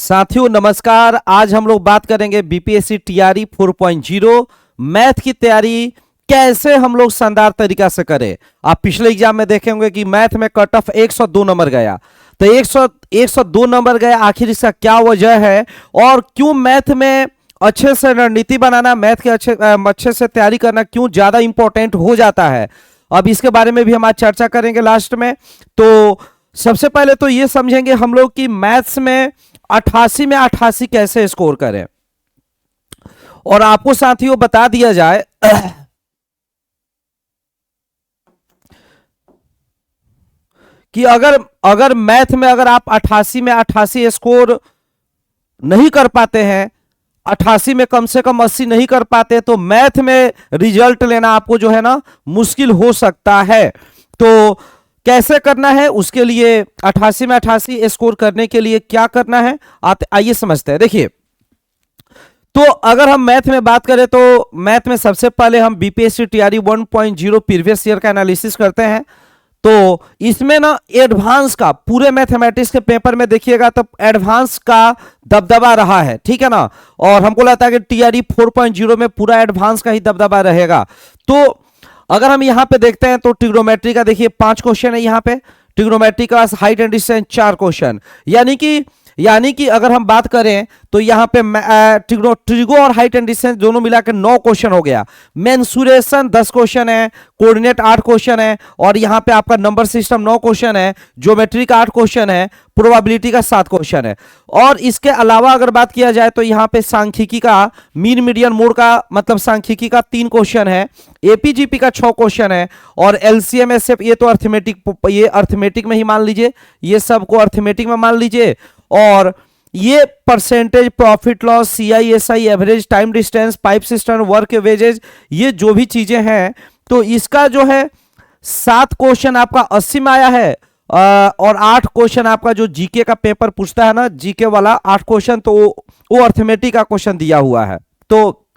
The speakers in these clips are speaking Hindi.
साथियों नमस्कार। आज हम लोग बात करेंगे बीपीएससी टीआरई 4.0 मैथ की तैयारी कैसे हम लोग शानदार तरीका से करें। आप पिछले एग्जाम में देखेंगे कि मैथ में कट ऑफ 102 नंबर गया, तो 102 नंबर गया। आखिर इसका क्या वजह है और क्यों मैथ में अच्छे से रणनीति बनाना, मैथ के अच्छे से तैयारी करना क्यों ज्यादा इंपॉर्टेंट हो जाता है, अब इसके बारे में भी हम आज चर्चा करेंगे लास्ट में। तो सबसे पहले तो ये समझेंगे हम लोग कि मैथ्स में 88 में 88 कैसे स्कोर करें। और आपको साथियों बता दिया जाए कि अगर मैथ में अगर आप 88 में 88 स्कोर नहीं कर पाते हैं, 88 में कम से कम 80 नहीं कर पाते, तो मैथ में रिजल्ट लेना आपको जो है ना मुश्किल हो सकता है। तो कैसे करना है, उसके लिए 88 में 88 स्कोर करने के लिए क्या करना है आइए समझते हैं। देखिए, तो अगर हम मैथ में बात करें तो मैथ में सबसे पहले हम बीपीएससी टीआरई 1.0 प्रीवियस ईयर का एनालिसिस करते हैं। तो इसमें ना एडवांस का, पूरे मैथमेटिक्स के पेपर में देखिएगा तो एडवांस का दबदबा रहा है, ठीक है ना। और हमको लगता है कि टीआरई 4.0 में पूरा एडवांस का ही दबदबा रहेगा। तो अगर हम यहां पे देखते हैं तो ट्रिग्नोमेट्री का देखिए 5 क्वेश्चन है यहां पे। ट्रिग्नोमेट्री का हाइट एंड डिस्टेंस 4 क्वेश्चन, यानी कि अगर हम बात करें तो यहां पे ट्रिगो और हाइट एंड डिस्टेंस दोनों मिलाकर 9 क्वेश्चन हो गया। मेंसुरेशन 10 क्वेश्चन है, कोऑर्डिनेट 8 क्वेश्चन है, और यहां पे आपका नंबर सिस्टम 9 क्वेश्चन है, ज्योमेट्री का 8 क्वेश्चन है, प्रोबेबिलिटी का 7 क्वेश्चन है। और इसके अलावा अगर बात किया जाए तो यहां पे सांख्यिकी का मीन मीडियन मोड का मतलब सांख्यिकी का 3 क्वेश्चन है, एपीजीपी का 6 क्वेश्चन है, और एलसीएम एसएफ ये तो अर्थमेटिक में ही मान लीजिए, ये सबको अर्थमेटिक में मान लीजिए। और ये percentage, profit loss, CISI, average time distance, pipe system, work wages, ये जो भी चीजें हैं, तो इसका जो है 7 क्वेश्चन आपका 80 में आया है। और 8 क्वेश्चन आपका जो जीके का पेपर पूछता है ना, जीके वाला 8 क्वेश्चन, तो वो अर्थमेटिक का क्वेश्चन दिया हुआ है। तो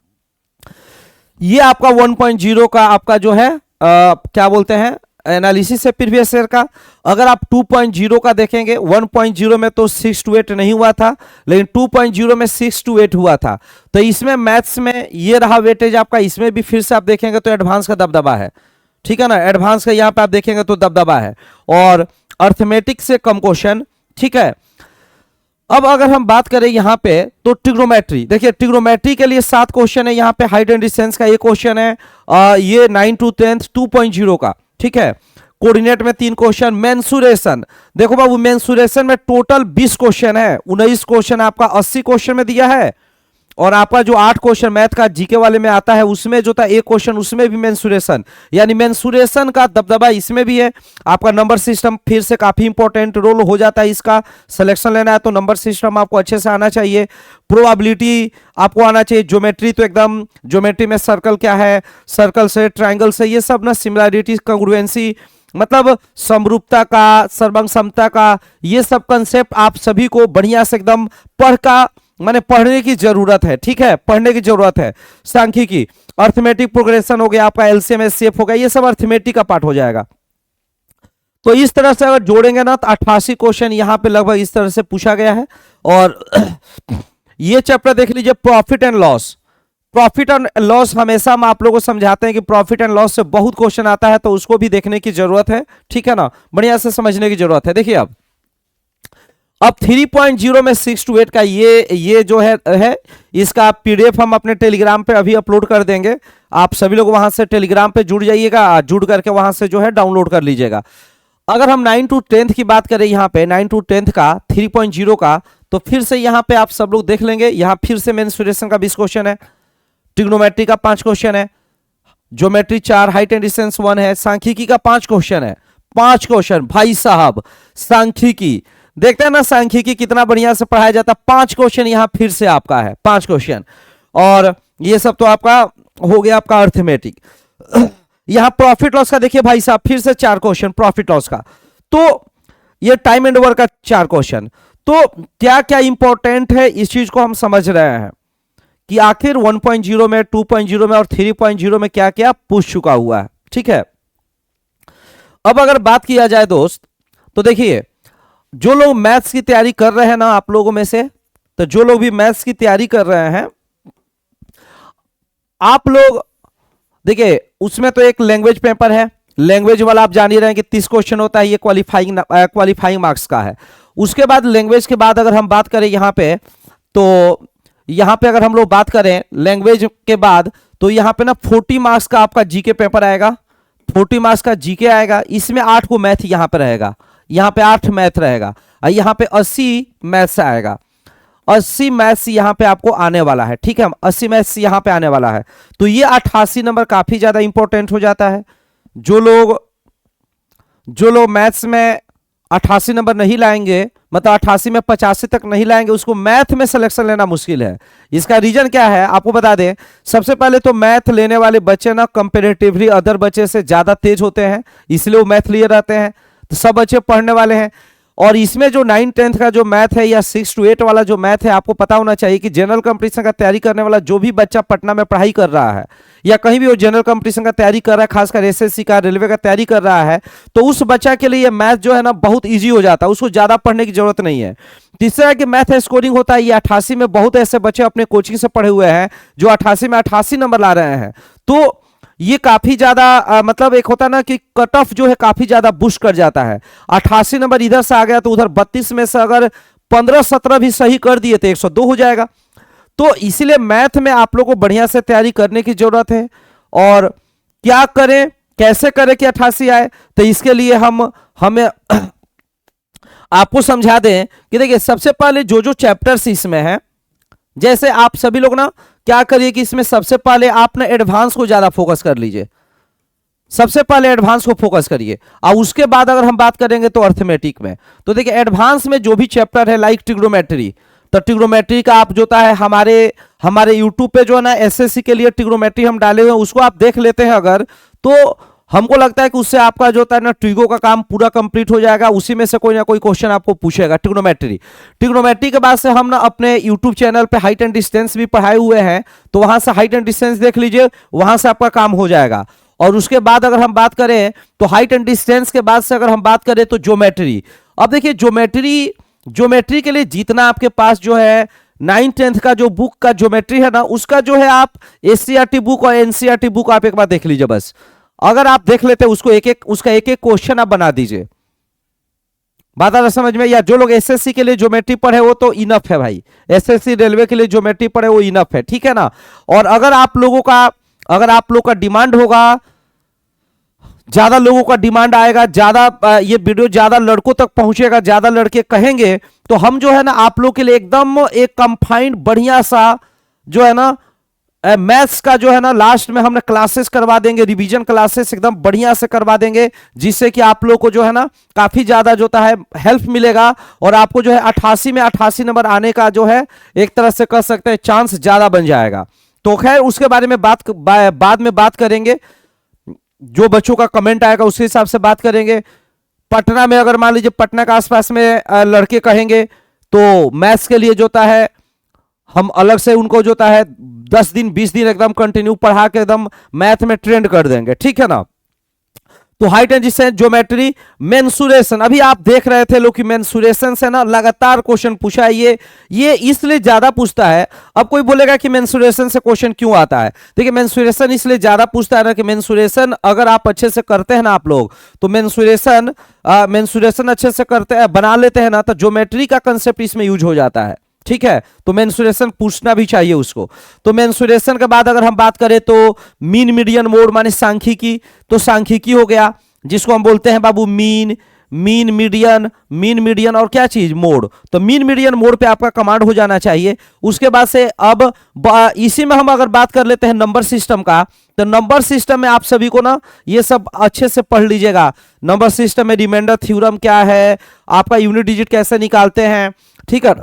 ये आपका 1.0 का आपका जो है क्या बोलते हैं एनालिसिस है प्रीवियस ईयर का। अगर आप 2.0 का देखेंगे, 1.0 में तो 6 to 8 नहीं हुआ था, लेकिन 2.0 में 6 to 8 हुआ था। तो इसमें मैथ्स में ये रहा वेटेज आपका। इसमें भी फिर से आप देखेंगे तो एडवांस का दबदबा है, ठीक है ना। एडवांस का यहां पे आप देखेंगे तो दबदबा है, और अर्थमेटिक से कम क्वेश्चन, ठीक है। अब अगर हम बात करें यहां पे तो ट्रिग्नोमेट्री, देखिए ट्रिग्नोमेट्री के लिए 7 क्वेश्चन है यहां पे। हाइट एंड डिस्टेंस का एक क्वेश्चन है, ये 9 to 10 2.0 का, ठीक है। कोऑर्डिनेट में 3 क्वेश्चन। मेंसुरेशन, देखो बाबू मेंसुरेशन में टोटल 20 क्वेश्चन है, 19 क्वेश्चन आपका 80 क्वेश्चन में दिया है, और आपका जो 8 क्वेश्चन मैथ का जीके वाले में आता है उसमें जो था 1 क्वेश्चन, उसमें भी मेंसुरेशन, यानी मेंसुरेशन का दबदबा इसमें भी है। आपका नंबर सिस्टम फिर से काफी इंपॉर्टेंट रोल हो जाता है, इसका सिलेक्शन लेना है तो नंबर सिस्टम आपको अच्छे से आना चाहिए। प्रोबेबिलिटी आपको आना चाहिए। ज्योमेट्री तो एकदम, ज्योमेट्री में सर्कल क्या है, सर्कल से, ट्राइंगल से, ये सब ना सिमिलैरिटी, कंग्रुएंसी, मतलब समरूपता का, सर्वंग समता का, ये सब कंसेप्ट आप सभी को बढ़िया से एकदम पढ़ने की जरूरत है, ठीक है, पढ़ने की जरूरत है। सांख्यिकी, अर्थमेटिक प्रोग्रेशन हो गया आपका, एलसीएम एचसीएफ हो गया, ये सब अर्थमेटिक का पार्ट हो जाएगा। तो इस तरह से अगर जोड़ेंगे ना तो 88 क्वेश्चन यहां पे लगभग इस तरह से पूछा गया है। और ये चैप्टर देख लीजिए, profit and loss. Profit and loss हमेशा हम आप लोगों को समझाते हैं कि प्रॉफिट एंड लॉस से बहुत क्वेश्चन आता है, तो उसको भी देखने की जरूरत है, ठीक है ना, बढ़िया से समझने की जरूरत है। देखिए अब 3.0 में 6 to 8 का ये जो है इसका पीडीएफ हम अपने टेलीग्राम पे अभी अपलोड कर देंगे। आप सभी लोग वहां से टेलीग्राम पे जुड़ जाइएगा, जुड़ करके वहां से जो है डाउनलोड कर लीजिएगा। अगर हम 9 to 10 की बात करें यहाँ पे, 9 to 10 का 3.0 का, तो फिर से यहाँ पे आप सब लोग देख लेंगे, यहाँ फिर से मेंसुरेशन का 20 क्वेश्चन है, ट्रिग्नोमेट्री का 5 क्वेश्चन है, ज्योमेट्री 4, हाइट एंड डिस्टेंस 1 है, सांख्यिकी का 5 क्वेश्चन है। 5 क्वेश्चन भाई साहब, सांख्यिकी देखते हैं ना, सांख्यिकी कितना बढ़िया से पढ़ाया जाता है। 5 क्वेश्चन यहां फिर से आपका है, 5 क्वेश्चन। और ये सब तो आपका हो गया आपका अर्थमेटिक। यहां प्रॉफिट लॉस का देखिए भाई साहब, फिर से 4 क्वेश्चन प्रॉफिट लॉस का। तो ये टाइम एंड वर्क का 4 क्वेश्चन। तो क्या क्या इंपॉर्टेंट है इस चीज को हम समझ रहे हैं कि आखिर 1.0 में, 2.0 में और 3.0 में क्या क्या पूछ चुका हुआ है, ठीक है। अब अगर बात किया जाए दोस्त, तो देखिए जो लोग मैथ्स की तैयारी कर रहे हैं ना, आप लोगों में से तो जो लोग भी मैथ्स की तैयारी कर रहे हैं, आप लोग देखिए, उसमें तो एक लैंग्वेज पेपर है, लैंग्वेज वाला आप जान ही रहे हैं कि 30 क्वेश्चन होता है, ये क्वालिफाइंग मार्क्स का है। उसके बाद लैंग्वेज के बाद अगर हम बात करें यहां पे, तो यहां पे अगर हम लोग बात करें लैंग्वेज के बाद, तो यहां पे ना 40 मार्क्स का आपका जीके पेपर आएगा, 40 मार्क्स का जीके आएगा। इसमें 8 को मैथ यहां पे रहेगा, यहां पे 8 मैथ रहेगा, और यहां पे 80 मैथ्स आएगा। 80 मैथ्स यहां पे आपको आने वाला है, ठीक है, 80 मैथ्स यहां पे आने वाला है। तो ये 88 नंबर काफी ज्यादा इंपॉर्टेंट हो जाता है। जो लोग मैथ्स में 88 नंबर नहीं लाएंगे, मतलब 88 में 85 तक नहीं लाएंगे, उसको मैथ में सिलेक्शन लेना मुश्किल है। इसका रीजन क्या है आपको बता दें। सबसे पहले तो मैथ लेने वाले बच्चे ना कंपेरेटिवली अदर बच्चे से ज्यादा तेज होते हैं, इसलिए वो मैथ लिए रहते हैं। तो सब बच्चे पढ़ने वाले हैं, और इसमें जो 9-10 का जो मैथ है या 6 to 8 वाला जो मैथ है, आपको पता होना चाहिए कि जनरल कंपटीशन का तैयारी करने वाला जो भी बच्चा पटना में पढ़ाई कर रहा है, या कहीं भी वो जनरल कंपटीशन का तैयारी कर रहा है, खासकर एसएससी का, रेलवे का तैयारी कर रहा है, तो उस बच्चा के लिए मैथ जो है ना बहुत ईजी हो जाता है, उसको ज्यादा पढ़ने की जरूरत नहीं है। तीसरा कि मैथ स्कोरिंग होता है, ये 88 में बहुत ऐसे बच्चे अपने कोचिंग से पढ़े हुए हैं जो 88 में 88 नंबर ला रहे हैं। तो ये काफी ज्यादा मतलब एक होता है ना कि कट ऑफ जो है काफी ज्यादा बुश कर जाता है। 88 नंबर इधर से आ गया तो उधर 32 में से अगर 15-17 भी सही कर दिए तो 102 हो जाएगा। तो इसीलिए मैथ में आप लोगों को बढ़िया से तैयारी करने की जरूरत है। और क्या करें, कैसे करें कि 88 आए, तो इसके लिए हमें आपको समझा दें कि देखिए, सबसे पहले जो जो चैप्टर्स इसमें हैं, जैसे आप सभी लोग ना क्या करिए कि इसमें सबसे पहले आप ना एडवांस को ज्यादा फोकस कर लीजिए, सबसे पहले एडवांस को फोकस करिए, और उसके बाद अगर हम बात करेंगे तो अर्थमेटिक में। तो देखिए, एडवांस में जो भी चैप्टर है लाइक ट्रिग्नोमेट्री, तो ट्रिग्नोमेट्री का आप जो है हमारे यूट्यूब पे जो है ना एसएससी के लिए ट्रिग्नोमेट्री हम डाले हुए हैं, उसको आप देख लेते हैं अगर, तो हमको लगता है कि उससे आपका जो होता है ना ट्रिगो का काम पूरा कंप्लीट हो जाएगा। उसी में से कोई ना कोई क्वेश्चन आपको पूछेगा ट्रिग्नोमेट्री के बाद से हम ना अपने यूट्यूब चैनल पे हाइट एंड डिस्टेंस भी पढ़ाए हुए हैं, तो वहां से हाइट एंड डिस्टेंस देख लीजिए, वहां से आपका काम हो जाएगा। और उसके बाद अगर हम बात करें तो हाइट एंड डिस्टेंस के बाद से अगर हम बात करें तो ज्योमेट्री। अब देखिए, ज्योमेट्री के लिए जितना आपके पास जो है 9-10 का जो बुक का ज्योमेट्री है ना, उसका जो है आप एससीईआरटी बुक और एनसीईआरटी बुक आप एक बार देख लीजिए बस। अगर आप देख लेते उसको उसका एक एक क्वेश्चन आप बना दीजिए, बात आ रहा समझ में। या जो लोग एसएससी के लिए ज्योमेट्री पढ़े वो तो इनफ है भाई, एसएससी रेलवे के लिए ज्योमेट्री पढ़े वो इनफ है, ठीक है ना। और अगर आप लोग का डिमांड होगा, ज्यादा लोगों का डिमांड आएगा, ज्यादा ये वीडियो ज्यादा लड़कों तक पहुंचेगा, ज्यादा लड़के कहेंगे, तो हम जो है ना आप लोग के लिए एकदम एक कंफाइंड बढ़िया सा जो है ना मैथ्स का जो है ना लास्ट में हमने क्लासेस करवा देंगे, रिवीजन क्लासेस एकदम बढ़िया से करवा देंगे, जिससे कि आप लोग को जो है ना काफी ज्यादा जो है हेल्प मिलेगा, और आपको जो है 88 में 88 नंबर आने का जो है एक तरह से कह सकते हैं चांस ज्यादा बन जाएगा। तो खैर उसके बारे में बाद में बात करेंगे, जो बच्चों का कमेंट आएगा उसी हिसाब से बात करेंगे। पटना में अगर मान लीजिए पटना के आसपास में लड़के कहेंगे तो मैथ्स के लिए जोता है हम अलग से उनको जोता है 10 दिन 20 दिन एकदम कंटिन्यू पढ़ा के एकदम मैथ में ट्रेंड कर देंगे, ठीक है ना। तो height and distance, geometry, mensuration, अभी आप देख रहे थे लोग कि मेंसुरेशन से ना लगातार क्वेश्चन पूछा है, ये इसलिए ज्यादा पूछता है। अब कोई बोलेगा कि मेंसुरेशन से क्वेश्चन क्यों आता है, देखिए मेंसुरेशन इसलिए ज्यादा पूछता है ना कि मेंसुरेशन अगर आप अच्छे से करते हैं ना आप लोग, तो मेंसुरेशन अच्छे से करते हैं, बना लेते हैं ना, तो ज्योमेट्री का कंसेप्ट इसमें यूज हो जाता है, ठीक है। तो मेंसुरेशन पूछना भी चाहिए उसको। तो मेंसुरेशन के बाद अगर हम बात करें तो मीन मीडियन मोड माने सांख्यिकी, तो सांख्यिकी हो गया जिसको हम बोलते हैं बाबू मीन मीडियन और क्या चीज, मोड। तो मीन मीडियन मोड पे आपका कमांड हो जाना चाहिए। उसके बाद से अब इसी में हम अगर बात कर लेते हैं नंबर सिस्टम का, तो नंबर सिस्टम में आप सभी को ना ये सब अच्छे से पढ़ लीजिएगा। नंबर सिस्टम में रिमाइंडर थ्योरम क्या है, आपका यूनिट डिजिट कैसे निकालते हैं, ठीक है,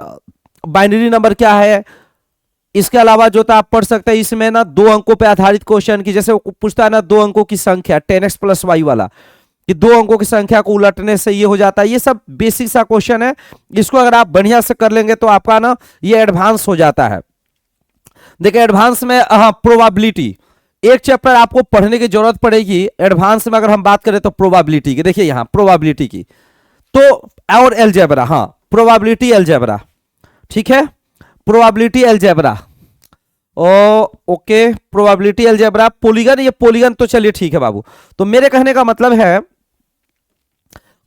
बाइनरी नंबर क्या है। इसके अलावा जो था आप पढ़ सकते हैं इसमें ना 2 अंकों पे आधारित क्वेश्चन की, जैसे वो पूछता है ना 2 अंकों की संख्या 10x + y वाला, कि 2 अंकों की संख्या को उलटने से ये हो जाता है। ये सब बेसिक सा क्वेश्चन है, इसको अगर आप बढ़िया से कर लेंगे तो आपका ना ये एडवांस हो जाता है। देखिए एडवांस में प्रोबेबिलिटी एक चैप्टर आपको पढ़ने की जरूरत पड़ेगी एडवांस में। अगर हम बात करें तो प्रोबेबिलिटी की, देखिए यहां प्रोबेबिलिटी की, तो और अलजेब्रा, हाँ प्रोबेबिलिटी अलजेब्रा, ठीक है। प्रोबेबिलिटी अलजेब्रा, ओ ओके, प्रोबेबिलिटी अलजेब्रा, पॉलीगन, ये पॉलीगन तो चलिए ठीक है बाबू। तो मेरे कहने का मतलब है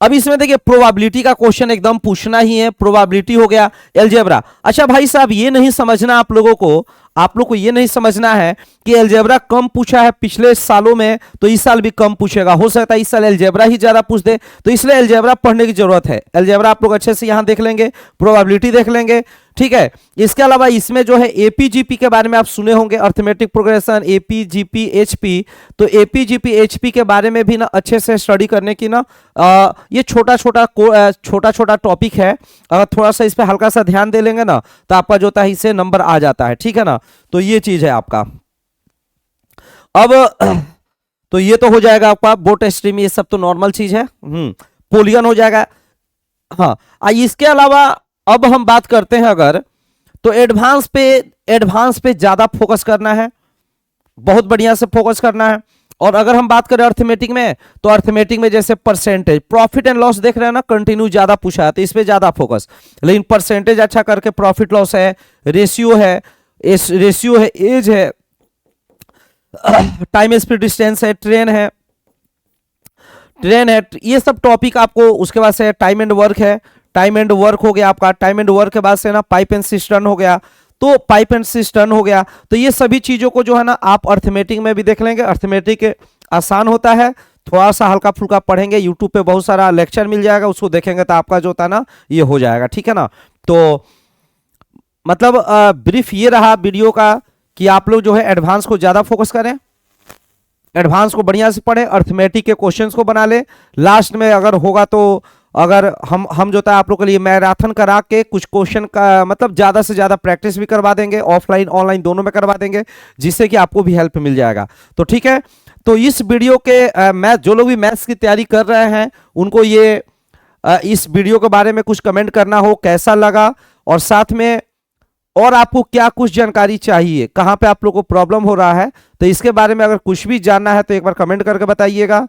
अब इसमें देखिए प्रोबेबिलिटी का क्वेश्चन एकदम पूछना ही है, प्रोबेबिलिटी हो गया, अलजेब्रा। अच्छा भाई साहब ये नहीं समझना आप लोगों को, आप लोग को ये नहीं समझना है कि अलजेब्रा कम पूछा है पिछले सालों में तो इस साल भी कम पूछेगा, हो सकता है इस साल अलजेब्रा ही ज्यादा पूछ दे, तो इसलिए अलजेब्रा पढ़ने की जरूरत है। अलजेब्रा आप लोग अच्छे से यहां देख लेंगे, प्रोबेबिलिटी देख लेंगे, ठीक है। इसके अलावा इसमें जो है एपीजीपी के बारे में आप सुने होंगे, अर्थमेटिक प्रोग्रेशन, एपीजीपी एचपी, तो एपीजीपी एचपी के बारे में भी ना अच्छे से स्टडी करने की ना ये छोटा छोटा टॉपिक है, अगर थोड़ा सा इस पे हल्का सा ध्यान दे लेंगे ना तो आपका जो होता है इससे नंबर आ जाता है, ठीक है ना। तो ये चीज है आपका। अब तो ये तो हो जाएगा आपका बोट स्ट्रीम, ये सब तो नॉर्मल चीज है, पोलियन हो जाएगा। हाँ, इसके अलावा अब हम बात करते हैं अगर, तो एडवांस पे ज्यादा फोकस करना है, बहुत बढ़िया से फोकस करना है। और अगर हम बात करें अर्थमेटिक में, तो अर्थमेटिक में जैसे परसेंटेज, प्रॉफिट एंड लॉस देख रहे हैं ना, कंटिन्यू ज्यादा पूछा है तो इस पे ज्यादा फोकस, लेकिन परसेंटेज अच्छा करके, प्रॉफिट लॉस है, रेशियो है, एज है, टाइम स्पीड डिस्टेंस है, ट्रेन है, ये सब टॉपिक आपको। उसके बाद से टाइम एंड वर्क है, टाइम एंड वर्क हो गया आपका, टाइम एंड वर्क के बाद से ना पाइप एंड सिस्टर्न हो गया, तो पाइप एंड सिस्टर्न हो गया। तो ये सभी चीजों को जो है ना आप अर्थमेटिक में भी देख लेंगे। अर्थमेटिक आसान होता है, थोड़ा सा हल्का फुल्का पढ़ेंगे, यूट्यूब पे बहुत सारा लेक्चर मिल जाएगा, उसको देखेंगे तो आपका जो होता है ना ये हो जाएगा, ठीक है ना। तो मतलब ब्रीफ ये रहा वीडियो का कि आप लोग जो है एडवांस को ज्यादा फोकस करें, एडवांस को बढ़िया से पढ़ें, अर्थमेटिक के क्वेश्चंस को बना ले। लास्ट में अगर होगा तो अगर हम जो है आप लोग के लिए मैराथन करा के कुछ क्वेश्चन का मतलब ज्यादा से ज्यादा प्रैक्टिस भी करवा देंगे, ऑफलाइन ऑनलाइन दोनों में करवा देंगे, जिससे कि आपको भी हेल्प मिल जाएगा। तो ठीक है, तो इस वीडियो के मैथ, जो लोग भी मैथ्स की तैयारी कर रहे हैं उनको ये इस वीडियो के बारे में कुछ कमेंट करना हो कैसा लगा, और साथ में और आपको क्या कुछ जानकारी चाहिए, कहां पे आप लोग को प्रॉब्लम हो रहा है, तो इसके बारे में अगर कुछ भी जानना है तो एक बार कमेंट करके बताइएगा,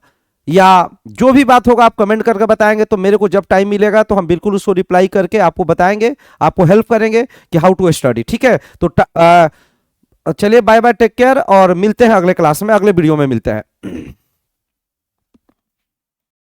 या जो भी बात होगा आप कमेंट करके बताएंगे, तो मेरे को जब टाइम मिलेगा तो हम बिल्कुल उसको रिप्लाई करके आपको बताएंगे, आपको हेल्प करेंगे कि हाउ टू स्टडी, ठीक है। तो चलिए बाय बाय, टेक केयर, और मिलते हैं अगले क्लास में, अगले वीडियो में मिलते हैं।